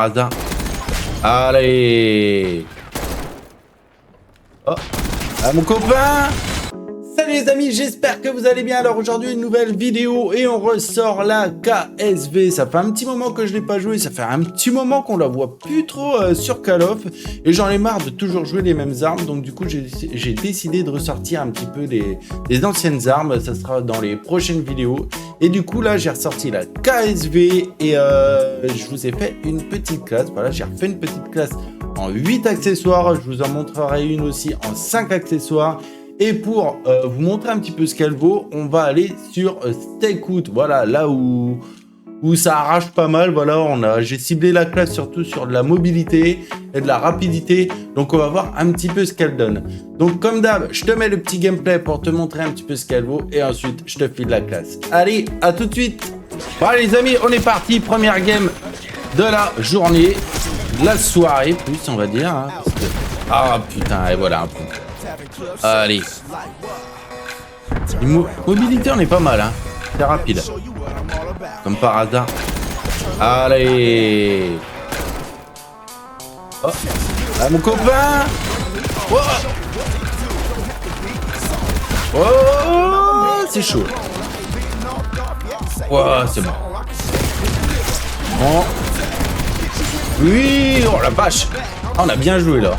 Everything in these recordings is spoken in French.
hasard. Allez. Oh, ah, mon copain. Salut les amis, j'espère que vous allez bien. Alors aujourd'hui une nouvelle vidéo et on ressort la KSV. Ça fait un petit moment que je l'ai pas joué, ça fait un petit moment qu'on la voit plus trop sur Call of. Et j'en ai marre de toujours jouer les mêmes armes. Donc du coup j'ai décidé de ressortir un petit peu des anciennes armes. Ça sera dans les prochaines vidéos. Et du coup là j'ai ressorti la KSV et je vous ai fait une petite classe. Voilà, j'ai refait une petite classe en 8 accessoires. Je vous en montrerai une aussi en 5 accessoires. Et pour vous montrer un petit peu ce qu'elle vaut, on va aller sur Stakeout. Voilà, là où ça arrache pas mal. Voilà, j'ai ciblé la classe surtout sur de la mobilité et de la rapidité. Donc, on va voir un petit peu ce qu'elle donne. Donc, comme d'hab, je te mets le petit gameplay pour te montrer un petit peu ce qu'elle vaut. Et ensuite, je te file la classe. Allez, à tout de suite. Bon, allez, les amis, on est parti. Première game de la journée. De la soirée, plus, on va dire. Hein, parce que... Ah, putain, et voilà un peu. Allez. Mobilité, on est pas mal, hein. C'est rapide. Comme par hasard. Allez. Oh. Ah, mon copain. Oh. Oh, c'est chaud. Oh, c'est bon. Bon. Oui, oh la vache. Oh, on a bien joué là.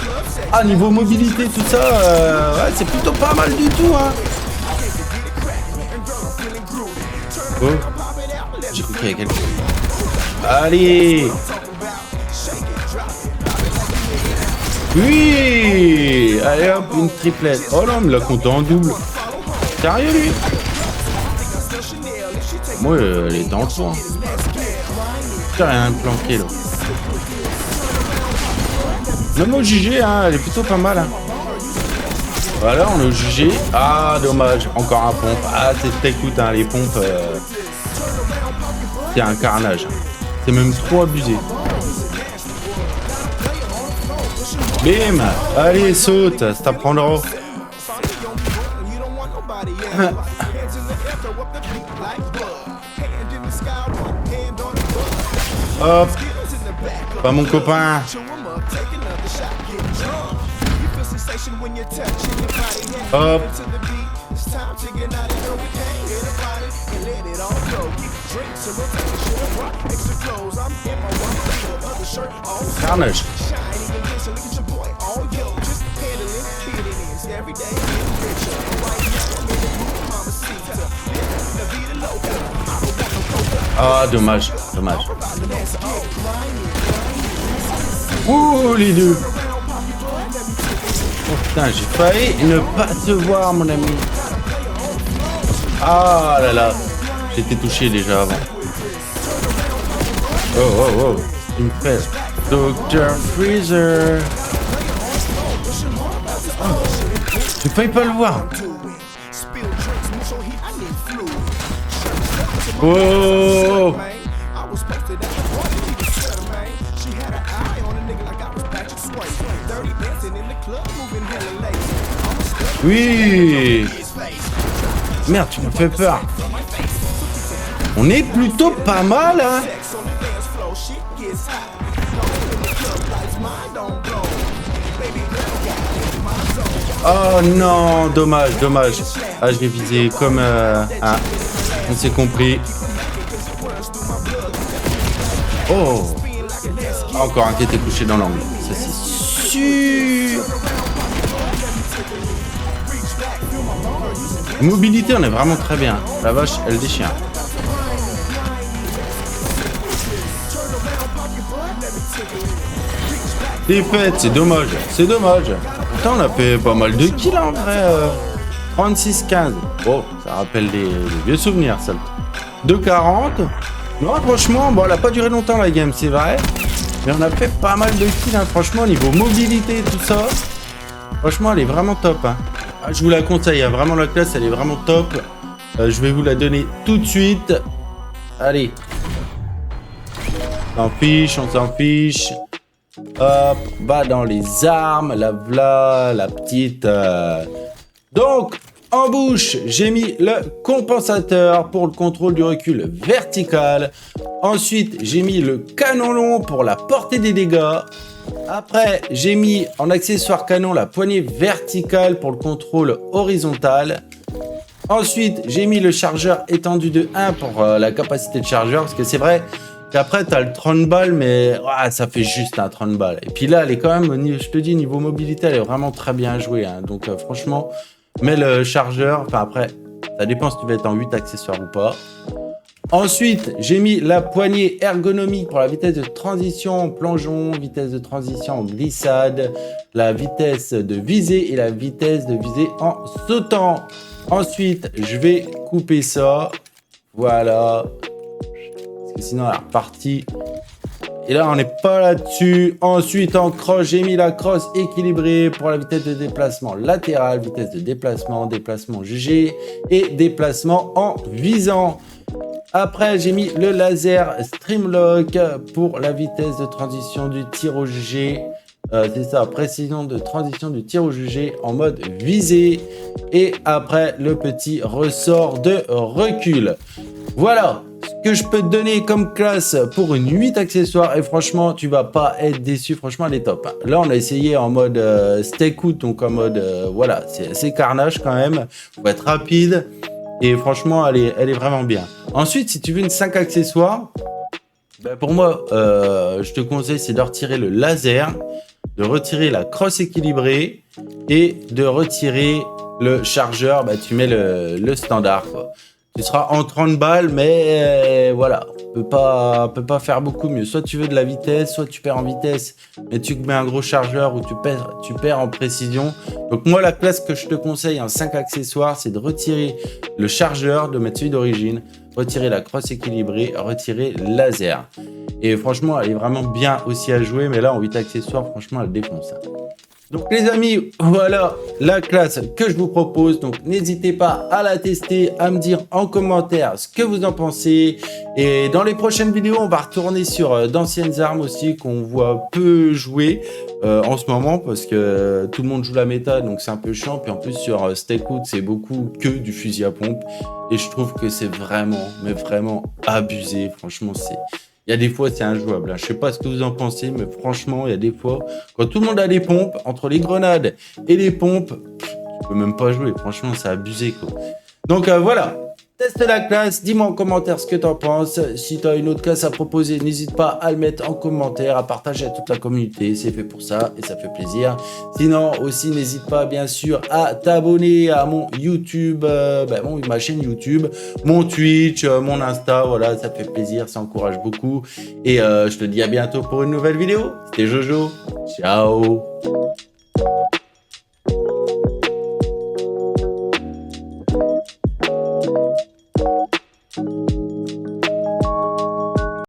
Ah, niveau mobilité, tout ça, ouais, c'est plutôt pas mal du tout, hein. Oh, j'ai cru qu'il y avait quelque chose. Allez. Oui. Allez hop, une triplette. Oh non, mais l'a compté en double. Sérieux, lui? Moi, elle est en dessous, hein. J'ai rien planqué, là. Même au JG, hein, elle est plutôt pas mal. Hein. Voilà, on est au JG. Ah, dommage. Encore un pompe. Ah, c'est Stakeout, hein, les pompes. C'est un carnage. C'est même trop abusé. Bim. Allez, saute. Ça t'apprendra. Hop. Pas mon copain. Hop. Carnage. Ah, dommage, dommage. Ouh, les deux. Oh putain, j'ai failli ne pas te voir, mon ami. Ah là là. J'étais touché déjà avant. Oh, oh, oh. Il me fait Dr. Freezer. Oh. J'ai failli pas le voir. Oh. Oui. Merde, tu me fais peur. On est plutôt pas mal, hein. Oh non, dommage, dommage. Ah, je l'ai visé comme... Ah, on s'est compris. Oh. Encore un qui était couché dans l'angle. Ça, c'est sûr. Mobilité, on est vraiment très bien. La vache, elle déchire. Défaite, c'est dommage. C'est dommage. Putain, on a fait pas mal de kills en vrai. 36-15. Bon, ça rappelle des vieux souvenirs, ça. 2-40. Non, franchement, bon, elle a pas duré longtemps la game, c'est vrai. Mais on a fait pas mal de kills, hein. Franchement, niveau mobilité, tout ça. Franchement, elle est vraiment top, hein. Ah, je vous la conseille, hein. Vraiment la classe, elle est vraiment top. Je vais vous la donner tout de suite. Allez. On s'en fiche, on s'en fiche. Hop, va dans les armes, la petite. Donc, En bouche, j'ai mis le compensateur pour le contrôle du recul vertical. Ensuite, j'ai mis le canon long pour la portée des dégâts. Après, j'ai mis en accessoire canon la poignée verticale pour le contrôle horizontal. Ensuite, j'ai mis le chargeur étendu de 1 pour la capacité de chargeur, parce que c'est vrai qu'après, tu as le 30 balles, mais ça fait juste un 30 balles. Et puis là, elle est quand même, je te dis, niveau mobilité, elle est vraiment très bien jouée. Hein. Donc franchement, mets le chargeur, enfin après, ça dépend si tu veux être en 8 accessoires ou pas. Ensuite, j'ai mis la poignée ergonomique pour la vitesse de transition en plongeon, vitesse de transition en glissade, la vitesse de visée et la vitesse de visée en sautant. Ensuite, je vais couper ça. Voilà. Parce que sinon, elle est repartie. Et là, on n'est pas là-dessus. Ensuite, en crosse, j'ai mis la crosse équilibrée pour la vitesse de déplacement latérale, vitesse de déplacement, déplacement jugé et déplacement en visant. Après, j'ai mis le laser Streamlock pour la vitesse de transition du tir au jugé. C'est ça, précision de transition du tir au jugé en mode visée. Et après, le petit ressort de recul. Voilà ce que je peux te donner comme classe pour une 8 accessoires. Et franchement, tu vas pas être déçu. Franchement, elle est top. Là, on a essayé en mode stakeout, donc en mode, voilà, c'est assez carnage quand même. Faut être rapide. Et franchement, elle est vraiment bien. Ensuite, si tu veux une 5 accessoires, ben pour moi, je te conseille, c'est de retirer le laser, de retirer la crosse équilibrée et de retirer le chargeur. Ben, tu mets le standard, quoi. Tu seras en 30 balles, mais voilà, on peut pas faire beaucoup mieux. Soit tu veux de la vitesse, soit tu perds en vitesse, mais tu mets un gros chargeur ou tu perds en précision. Donc moi, la classe que je te conseille en 5 accessoires, c'est de retirer le chargeur, de mettre celui d'origine, retirer la crosse équilibrée, retirer le laser. Et franchement, elle est vraiment bien aussi à jouer, mais là, en 8 accessoires, franchement, elle défonce. Donc les amis, voilà la classe que je vous propose. Donc n'hésitez pas à la tester, à me dire en commentaire ce que vous en pensez. Et dans les prochaines vidéos, on va retourner sur d'anciennes armes aussi qu'on voit peu jouer en ce moment parce que tout le monde joue la méta, donc c'est un peu chiant. Puis en plus sur Stakeout, c'est beaucoup que du fusil à pompe. Et je trouve que c'est vraiment, mais vraiment abusé. Franchement, il y a des fois, c'est injouable. Je sais pas ce que vous en pensez, mais franchement, il y a des fois, quand tout le monde a des pompes, entre les grenades et les pompes, tu peux même pas jouer. Franchement, c'est abusé, quoi. Donc voilà, teste la classe, dis-moi en commentaire ce que tu en penses. Si tu as une autre classe à proposer, n'hésite pas à le mettre en commentaire, à partager à toute la communauté. C'est fait pour ça et ça fait plaisir. Sinon, aussi, n'hésite pas, bien sûr, à t'abonner à mon YouTube, ma chaîne YouTube, mon Twitch, mon Insta. Voilà, ça fait plaisir, ça encourage beaucoup. Et je te dis à bientôt pour une nouvelle vidéo. C'était Jojo. Ciao.